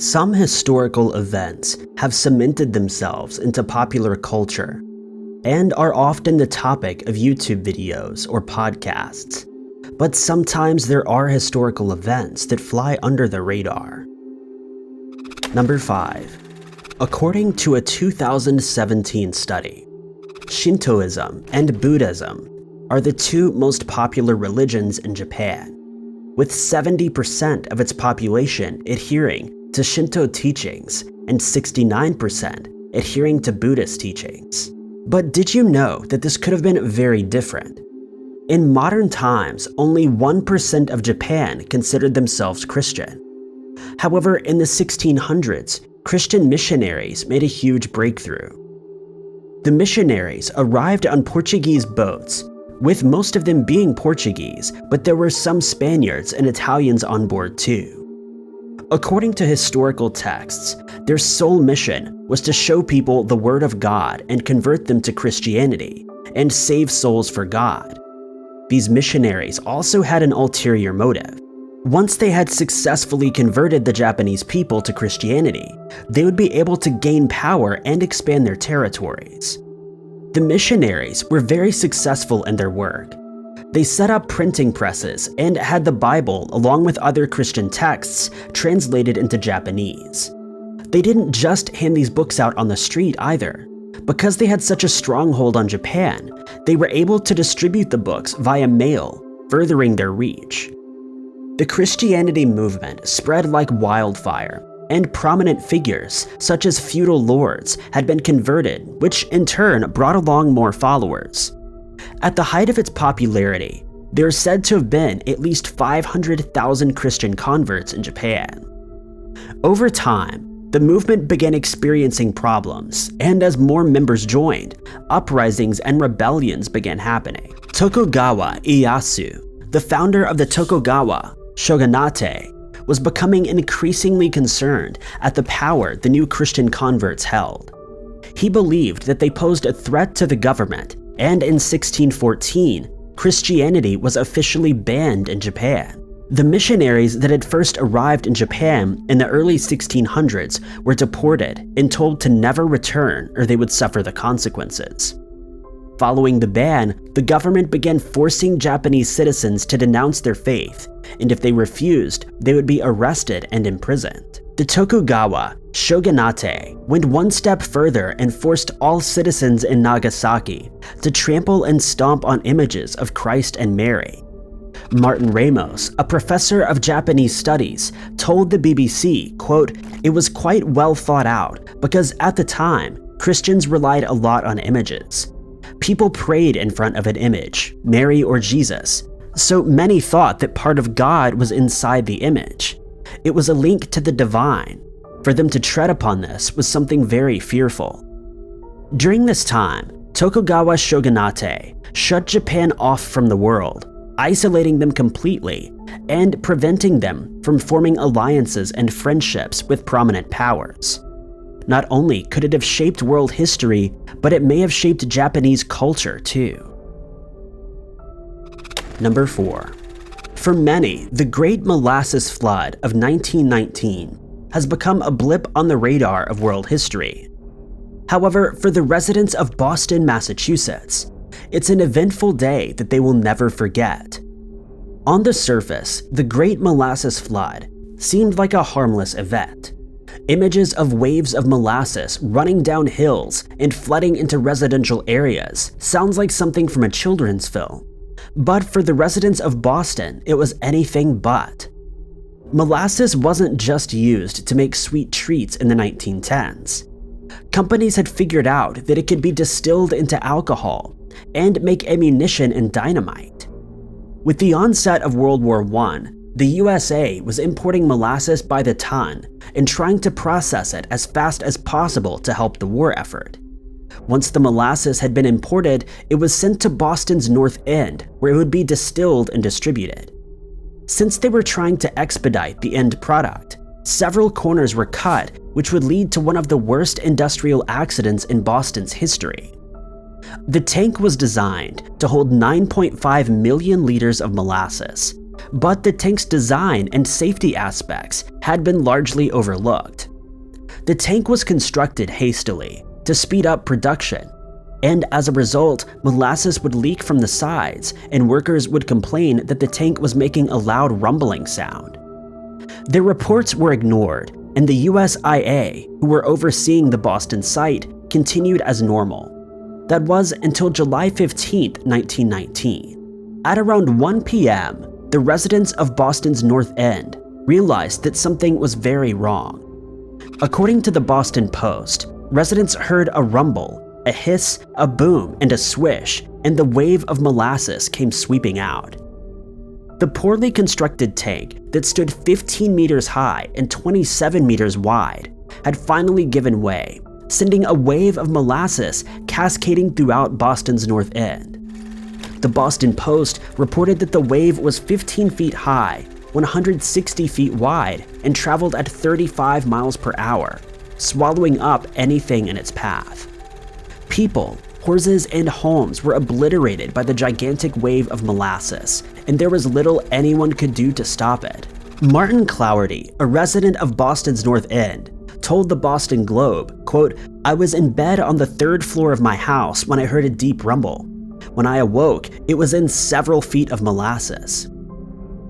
Some historical events have cemented themselves into popular culture and are often the topic of YouTube videos or podcasts. But sometimes there are historical events that fly under the radar. Number 5. According to a 2017 study, Shintoism and Buddhism are the two most popular religions in Japan, with 70% of its population adhering to Shinto teachings and 69% adhering to Buddhist teachings. But did you know that this could have been very different? In modern times, only 1% of Japan considered themselves Christian. However, in the 1600s, Christian missionaries made a huge breakthrough. The missionaries arrived on Portuguese boats, with most of them being Portuguese, but there were some Spaniards and Italians on board too. According to historical texts, their sole mission was to show people the Word of God and convert them to Christianity, and save souls for God. These missionaries also had an ulterior motive. Once they had successfully converted the Japanese people to Christianity, they would be able to gain power and expand their territories. The missionaries were very successful in their work. They set up printing presses and had the Bible along with other Christian texts translated into Japanese. They didn't just hand these books out on the street either. Because they had such a stronghold on Japan, they were able to distribute the books via mail, furthering their reach. The Christianity movement spread like wildfire, and prominent figures, such as feudal lords, had been converted, which in turn brought along more followers. At the height of its popularity, there are said to have been at least 500,000 Christian converts in Japan. Over time, the movement began experiencing problems, and as more members joined, uprisings and rebellions began happening. Tokugawa Ieyasu, the founder of the Tokugawa shogunate, was becoming increasingly concerned at the power the new Christian converts held. He believed that they posed a threat to the government, and in 1614, Christianity was officially banned in Japan. The missionaries that had first arrived in Japan in the early 1600s were deported and told to never return or they would suffer the consequences. Following the ban, the government began forcing Japanese citizens to denounce their faith, and if they refused, they would be arrested and imprisoned. The Tokugawa shogunate went one step further and forced all citizens in Nagasaki to trample and stomp on images of Christ and Mary. Martin Ramos, a professor of Japanese studies, told the BBC, quote, "It was quite well thought out because at the time, Christians relied a lot on images. People prayed in front of an image, Mary or Jesus, so many thought that part of God was inside the image. It was a link to the divine. For them to tread upon this was something very fearful." During this time, Tokugawa shogunate shut Japan off from the world, isolating them completely and preventing them from forming alliances and friendships with prominent powers. Not only could it have shaped world history, but it may have shaped Japanese culture too. Number 4. For many, the Great Molasses Flood of 1919 has become a blip on the radar of world history. However, for the residents of Boston, Massachusetts, it's an eventful day that they will never forget. On the surface, the Great Molasses Flood seemed like a harmless event. Images of waves of molasses running down hills and flooding into residential areas sounds like something from a children's film. But for the residents of Boston, it was anything but. Molasses wasn't just used to make sweet treats in the 1910s. Companies had figured out that it could be distilled into alcohol and make ammunition and dynamite. With the onset of World War I, the USA was importing molasses by the ton and trying to process it as fast as possible to help the war effort. Once the molasses had been imported, it was sent to Boston's North End, where it would be distilled and distributed. Since they were trying to expedite the end product, several corners were cut, which would lead to one of the worst industrial accidents in Boston's history. The tank was designed to hold 9.5 million liters of molasses, but the tank's design and safety aspects had been largely overlooked. The tank was constructed hastily to speed up production, and as a result, molasses would leak from the sides and workers would complain that the tank was making a loud rumbling sound. Their reports were ignored, and the USIA, who were overseeing the Boston site, continued as normal. That was until July 15, 1919. At around 1 p.m., the residents of Boston's North End realized that something was very wrong. According to the Boston Post, residents heard a rumble, a hiss, a boom, and a swish, and the wave of molasses came sweeping out. The poorly constructed tank that stood 15 meters high and 27 meters wide had finally given way, sending a wave of molasses cascading throughout Boston's North End. The Boston Post reported that the wave was 15 feet high, 160 feet wide, and traveled at 35 miles per hour, swallowing up anything in its path. People, horses, and homes were obliterated by the gigantic wave of molasses, and there was little anyone could do to stop it. Martin Clougherty, a resident of Boston's North End, told the Boston Globe, quote, "I was in bed on the 3rd floor of my house when I heard a deep rumble. When I awoke, it was in several feet of molasses."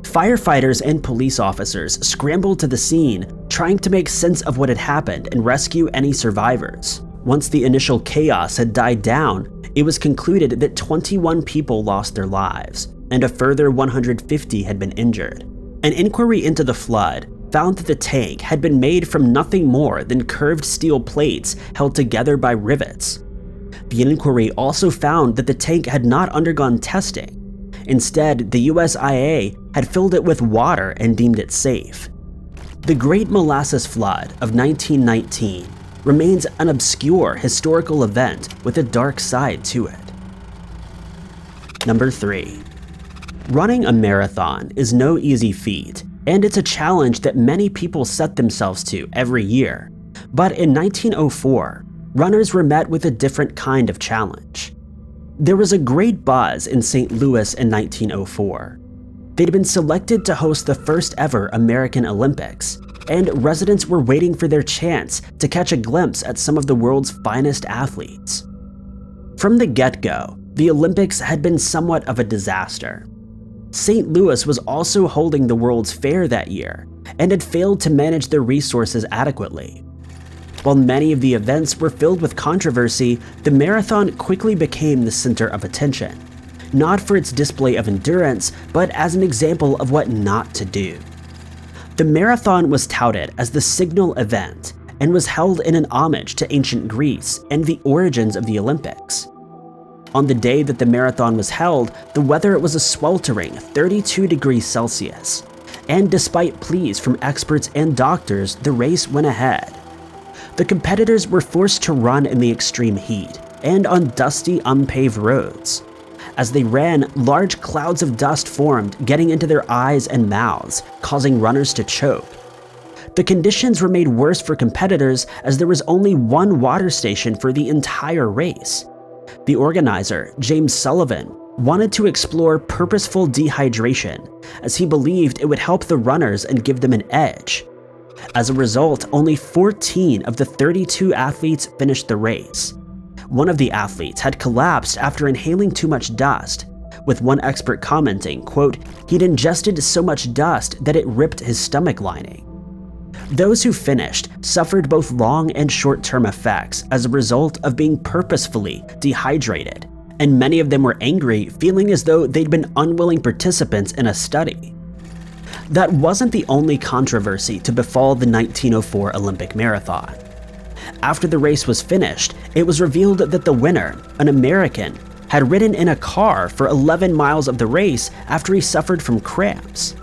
Firefighters and police officers scrambled to the scene, trying to make sense of what had happened and rescue any survivors. Once the initial chaos had died down, it was concluded that 21 people lost their lives, and a further 150 had been injured. An inquiry into the flood found that the tank had been made from nothing more than curved steel plates held together by rivets. The inquiry also found that the tank had not undergone testing. Instead, the USIA had filled it with water and deemed it safe. The Great Molasses Flood of 1919 remains an obscure historical event with a dark side to it. Number 3. Running a marathon is no easy feat, and it's a challenge that many people set themselves to every year. But in 1904, runners were met with a different kind of challenge. There was a great buzz in St. Louis in 1904. They'd been selected to host the first ever American Olympics, and residents were waiting for their chance to catch a glimpse at some of the world's finest athletes. From the get-go, the Olympics had been somewhat of a disaster. St. Louis was also holding the World's Fair that year, and had failed to manage their resources adequately. While many of the events were filled with controversy, the marathon quickly became the center of attention, not for its display of endurance, but as an example of what not to do. The marathon was touted as the signal event and was held in an homage to ancient Greece and the origins of the Olympics. On the day that the marathon was held, the weather was a sweltering 32 degrees Celsius, and despite pleas from experts and doctors, the race went ahead. The competitors were forced to run in the extreme heat and on dusty, unpaved roads. As they ran, large clouds of dust formed, getting into their eyes and mouths, causing runners to choke. The conditions were made worse for competitors as there was only one water station for the entire race. The organizer, James Sullivan, wanted to explore purposeful dehydration, as he believed it would help the runners and give them an edge. As a result, only 14 of the 32 athletes finished the race. One of the athletes had collapsed after inhaling too much dust, with one expert commenting, quote, "He'd ingested so much dust that it ripped his stomach lining." Those who finished suffered both long and short-term effects as a result of being purposefully dehydrated, and many of them were angry, feeling as though they'd been unwilling participants in a study. That wasn't the only controversy to befall the 1904 Olympic Marathon. After the race was finished, it was revealed that the winner, an American, had ridden in a car for 11 miles of the race after he suffered from cramps.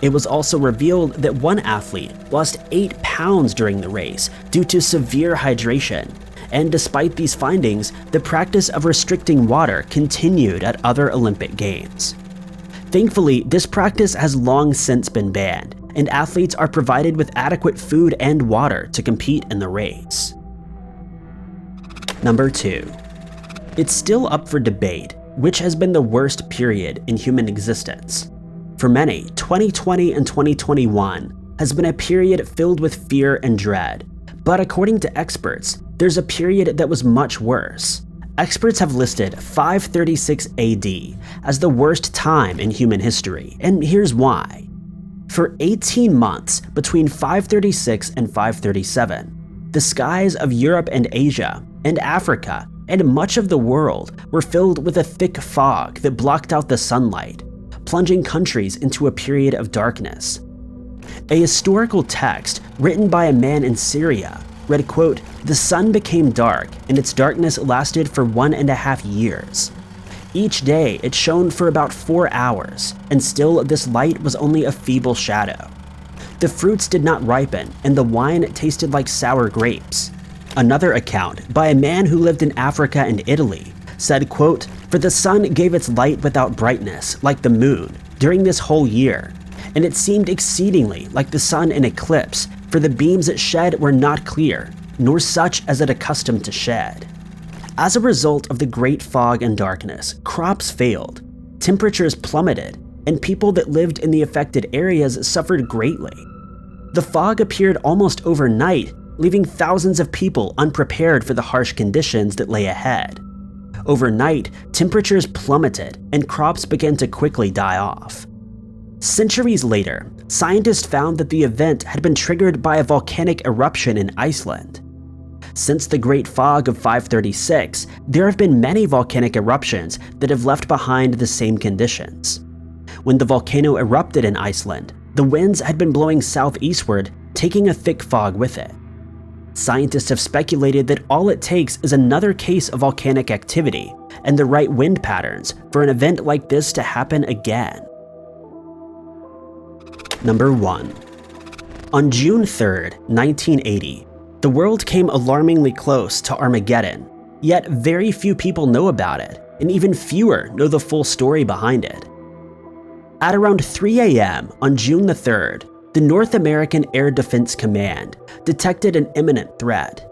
It was also revealed that one athlete lost 8 pounds during the race due to severe hydration, and despite these findings, the practice of restricting water continued at other Olympic Games. Thankfully, this practice has long since been banned, and athletes are provided with adequate food and water to compete in the race. Number 2. It's still up for debate which has been the worst period in human existence: For many, 2020 and 2021 has been a period filled with fear and dread, but according to experts, there's a period that was much worse. Experts have listed 536 AD as the worst time in human history, and here's why. For 18 months between 536 and 537, the skies of Europe and Asia and Africa and much of the world were filled with a thick fog that blocked out the sunlight, plunging countries into a period of darkness. A historical text written by a man in Syria read, quote, "The sun became dark, and its darkness lasted for 1.5 years. Each day it shone for about 4 hours, and still this light was only a feeble shadow. The fruits did not ripen, and the wine tasted like sour grapes." Another account, by a man who lived in Africa and Italy, said, quote, "For the sun gave its light without brightness, like the moon, during this whole year, and it seemed exceedingly like the sun in eclipse, for the beams it shed were not clear, nor such as it accustomed to shed." As a result of the great fog and darkness, crops failed, temperatures plummeted, and people that lived in the affected areas suffered greatly. The fog appeared almost overnight, leaving thousands of people unprepared for the harsh conditions that lay ahead. Overnight, temperatures plummeted and crops began to quickly die off. Centuries later, scientists found that the event had been triggered by a volcanic eruption in Iceland. Since the Great Fog of 536, there have been many volcanic eruptions that have left behind the same conditions. When the volcano erupted in Iceland, the winds had been blowing southeastward, taking a thick fog with it. Scientists have speculated that all it takes is another case of volcanic activity and the right wind patterns for an event like this to happen again. Number 1. On June 3rd, 1980, the world came alarmingly close to Armageddon, yet very few people know about it, and even fewer know the full story behind it. At around 3 a.m. on June the 3rd, the North American Air Defense Command detected an imminent threat.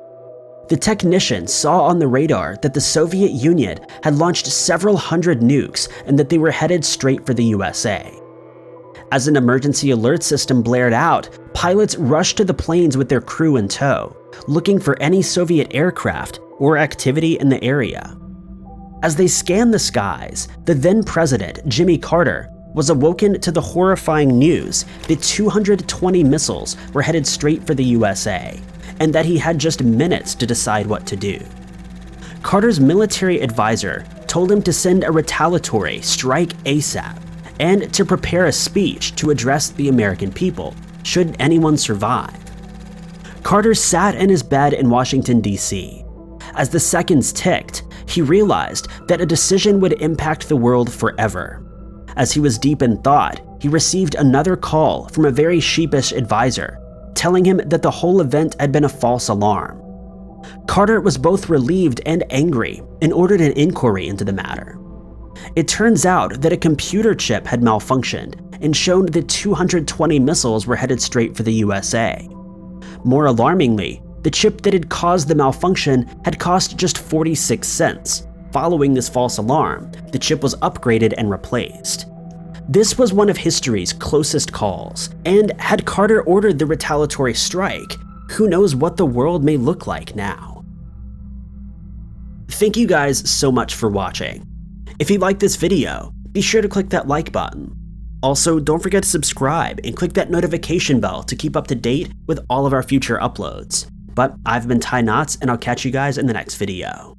The technicians saw on the radar that the Soviet Union had launched several hundred nukes and that they were headed straight for the USA. As an emergency alert system blared out, pilots rushed to the planes with their crew in tow, looking for any Soviet aircraft or activity in the area. As they scanned the skies, the then president, Jimmy Carter, was awoken to the horrifying news that 220 missiles were headed straight for the USA, and that he had just minutes to decide what to do. Carter's military advisor told him to send a retaliatory strike ASAP, and to prepare a speech to address the American people, should anyone survive. Carter sat in his bed in Washington, D.C. As the seconds ticked, he realized that a decision would impact the world forever. As he was deep in thought, he received another call from a very sheepish advisor, telling him that the whole event had been a false alarm. Carter was both relieved and angry and ordered an inquiry into the matter. It turns out that a computer chip had malfunctioned and shown that 220 missiles were headed straight for the USA. More alarmingly, the chip that had caused the malfunction had cost just 46 cents. Following this false alarm, the chip was upgraded and replaced. This was one of history's closest calls, and had Carter ordered the retaliatory strike, who knows what the world may look like now. Thank you guys so much for watching. If you liked this video, be sure to click that like button. Also, don't forget to subscribe and click that notification bell to keep up to date with all of our future uploads. But I've been Ty Knotts, and I'll catch you guys in the next video.